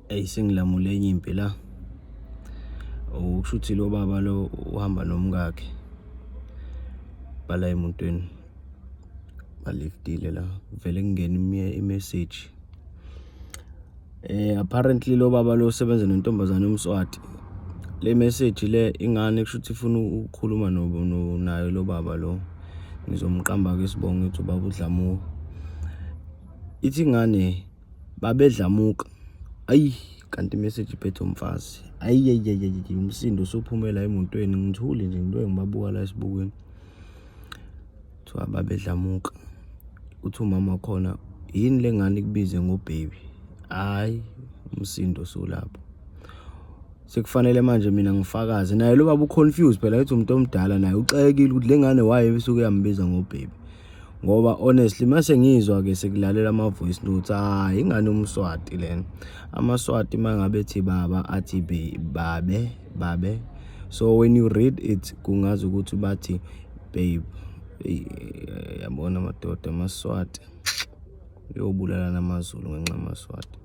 Sengilamule enye impi la. Ukusho ukuthi lo baba lo uhamba nomkakhe bala emotweni baliftile la vele kungena imessage. Apparently lo baba lo usebenza nentombazane umswati. Le message le ingane kusho ukuthi ifuna ukukhuluma nayo lo baba lo. Ngizomqamba ke sibonge ukuthi ubaba uDlamuka. Ithi ingane babedlamuka. Ayi kanti imessage iphethe umfazi. Ayi umsindo usuphumela emotweni ngithule nje into engibabuka la esibukweni. Thiwa babedlamuka. Uthi umama khona yini lengane kubize ngobaby. Hayi umsindo solapho. Sekufanele manje mina ngifakaze naye lo baba uconfused phela ethi umuntu omdala naye uxekile ukuthi lengane waye besuke yambiza ngobaby. Ngoba honestly mase ngizwa ke sekulalela ama voice notes ingane umswati lena. Amaswati mangabe ethi baba athi babe. So when you read it kungazi ukuthi bathi babe. Yabona madoda amaswati. Uyobulala namaZulu ngenxa yamaswati.